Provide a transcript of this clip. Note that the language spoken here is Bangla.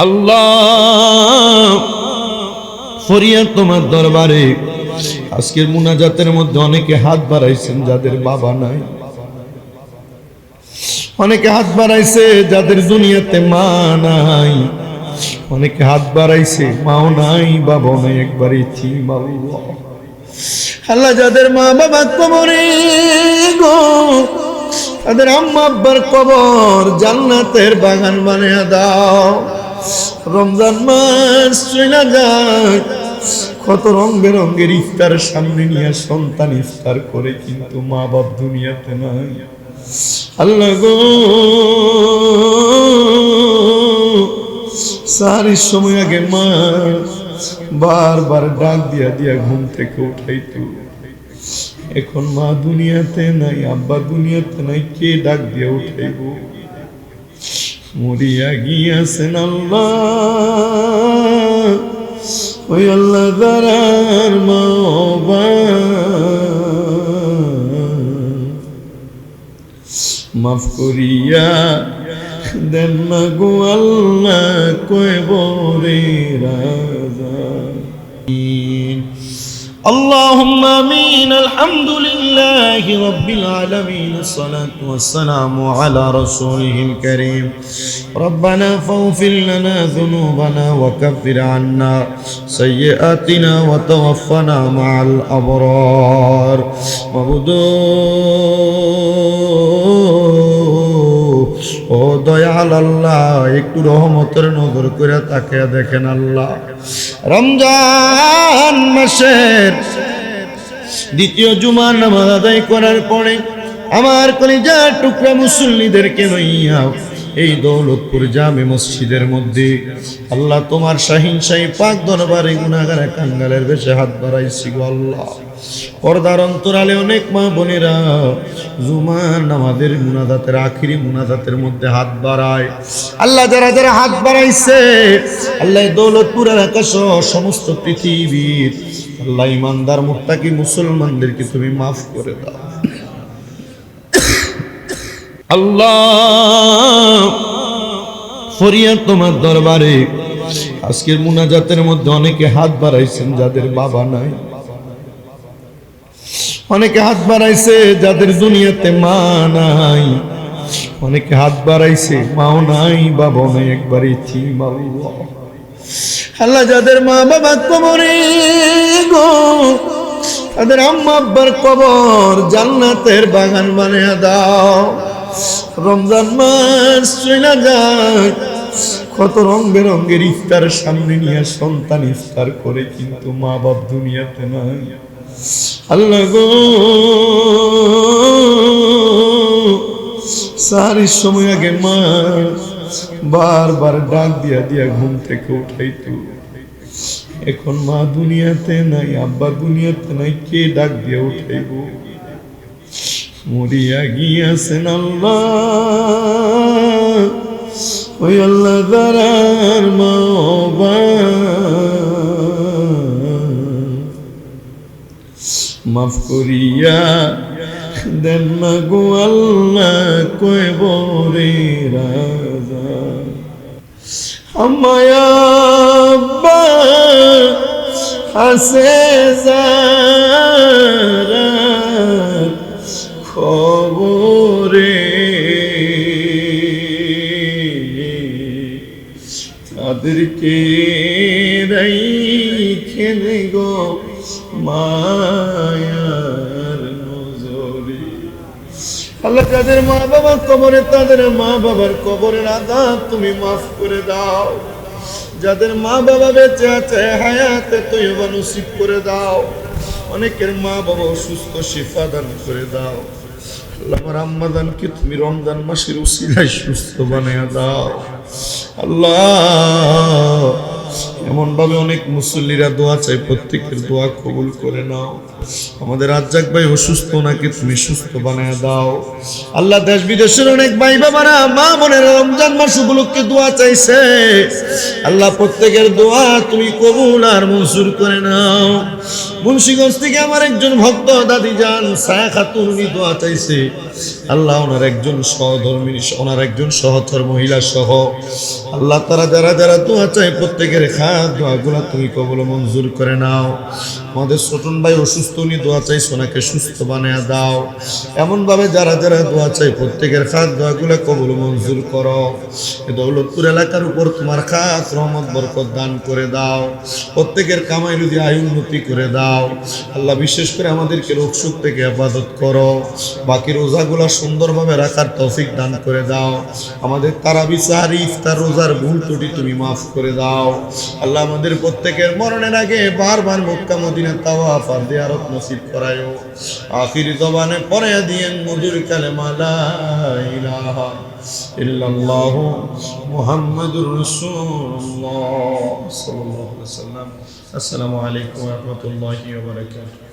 আল্লাহ ফরিয়াদ তোমার দরবারে। আজকের মুনাজাতের মধ্যে অনেকে হাত বাড়াইছেন যাদের বাবা নাই, অনেকে হাত বাড়াইছে যাদের দুনিয়াতে মা নাই, অনেকে হাত বাড়াইছে মাও নাই বাবা নাই, একবার ইতিম। আল্লাহ যাদের মা বাবা কবরে গো, তাদের আম্মা আব্বার কবর জান্নাতের বাগান বানিয়ে দাও। রমজান মাস চলে যায়, কত রং বেরঙ্গের ইফতার সামনে নিয়ে সন্তান ইফতার করে, কিন্তু মা বাপ দুনিয়াতে নাই। আল্লাহ গো সারির সময় আগে মা বারবার ডাক দিয়া দিয়া ঘুম থেকে উঠাইতো, এখন মা দুনিয়াতে নাই, আব্বা দুনিয়াতে নাই, কে ডাক দিয়া উঠাইব? মরিয়া গিয়াছেন আল্লাহ, ওই আল্লাহ দারার মা মাফ করিয়া দেন না গো আল্লাহ, কয়বরে রাজা। اللهم آمين. الحمد لله رب العالمين، الصلاة والسلام على رسوله الكريم. ربنا فاغفر لنا ذنوبنا وكفر عنا سيئاتنا وتوفنا مع الأبرار. ও দয়াল আল্লাহ, একটু রহমতের নজর করে তাকিয়ে দেখেন আল্লাহ, রমজান মাসের দ্বিতীয় জুমার নামাজ আদায় করার পরে আমার কলিজার টুকরা মুসল্লিদেরকে লইয়া এই দৌলতপুর জামে মসজিদের মধ্যে আল্লাহ তোমার শাহিন শাহী পাক দরবারে গুনাহগার কাঙ্গালের বেশে হাত বাড়াইছি গো আল্লাহ। পর্দার অন্তরালে অনেক মা বোনেরা জুমার নামাজের মুনাজাতের আখিরি মুনাজাতের মধ্যে হাত বাড়ায়। আল্লাহ যারা যারা হাত বাড়াইছে আল্লাহ দৌলতপুর এলাকা সহ সমস্ত পৃথিবীর আল্লাহ ইমানদার মুত্তাকি মুসলমানদেরকে তুমি মাফ করে দাও আল্লাহ। ফরিয়াদ তোমার দরবারে। আজকের মুনাজাতের মধ্যে অনেকে হাত বাড়াইছেন যাদের বাবা নাই, অনেকে হাত বাড়াইছে যাদের দুনিয়াতে মা নাই, অনেকে হাত বাড়াইছে মাও নাই বাবা নাই, একবার ইতিম। আল্লাহ যাদের মা বাবা কবরে গো, তাদের আম্মা আব্বার কবর জান্নাতের বাগান বানিয়ে দাও। রমজান মাস চলে যায়, কত রং বেরঙ্গের ইফতার সামনে নিয়ে সন্তান ইফতার করে, কিন্তু মা বাপ দুনিয়াতে নাই। আল্লাহ গো সারির সময় আগে মা বারবার ডাক দিয়া দিয়া ঘুম থেকে উঠাইতো, এখন মা দুনিয়াতে নাই, আব্বা দুনিয়াতে নাই, কে ডাক দিয়া উঠাইব? মরিয়া গিয়াছেন আল্লাহ, ওই আল্লাহ দারার মা মাফ করিয়া দেন না গো আল্লাহ, কয়বরে রাজা। আমায়া আব্বা হাসে যারা খবরে, তাদেরকে রাইখে গো মায়ার নজরে। আল্লাহ যাদের মা বাবার কবরে, তাদের মা বাবার কবরের আযাব তুমি মাফ করে দাও। যাদের মা বাবা বেঁচে আছে হায়াতে তয়্যিবা নসিব করে দাও। অনেকের মা বাবা অসুস্থ, শিফা দান করে দাও। আল্লাহ আমার আম্মাদানকে তুমি রমজান মাসের উসিলায় সুস্থ বানিয়ে দাও আল্লাহ। এমন ভাবে অনেক মুসল্লিরা দোয়া চাই, প্রত্যেকের দোয়া কবুল করে নাও। আমাদের রাজ্জাক ভাই অসুস্থ, ওনাকে তুমি সুস্থ বানায় দাও আল্লাহ। দেশ বিদেশের অনেক ভাই বাবারা মা বোনের রমজান মাস উপলক্ষে দোয়া চাইছে আল্লাহ, প্রত্যেকের দোয়া তুমি কবুল আর মঞ্জুর করে নাও। মুন্সিগঞ্জ থেকে আমার একজন ভক্ত দাদি যান ছায়া খাতুন, উনি দোয়া চাইছে আল্লাহ, ওনার একজন সহধর্মিনী, ওনার একজন সহচর মহিলা সহ আল্লাহ, তারা যারা যারা দোয়া চাই প্রত্যেকের খাত দোয়াগুলা তুমি কবুল মঞ্জুর করে নাও। আমাদের ছোটন ভাই অসুস্থ, উনি দোয়া চাইছে ওনাকে সুস্থ বানিয়ে দাও। এমনভাবে যারা যারা দোয়া চাই প্রত্যেকের খাত দোয়াগুলা কবুল মঞ্জুর করো। এ দৌলতপুর এলাকার উপর তোমার খাস রহমত বরকত দান করে দাও, প্রত্যেকের কামাই রুজি আয় উন্নতি করে দাও আল্লাহ। বিশেষ করে আমাদেরকে রোগ শোক থেকে হেফাজত করো, বাকি রোজাগুলা সুন্দরভাবে রাখার তৌফিক দান করে দাও। আমাদের তারাবি সাহারি ইফতার রোজার ভুল ত্রুটি তুমি মাফ করে দাও আল্লাহ। আমাদের প্রত্যেকের মরণের আগে বারবার মক্কা মদিনা তাওয়াফ আর জিয়ারত নসিব করায়ো। আখিরি জবানে পড়ে দিয়েন মধুর কালেমা লা ইলাহা ইল্লাল্লাহু মুহাম্মাদুর রাসূলুল্লাহ সাল্লাল্লাহু আলাইহি ওয়াসাল্লাম। আসসালামু আলাইকুম ওয়া রাহমাতুল্লাহি ওয়া বারাকাতুহু।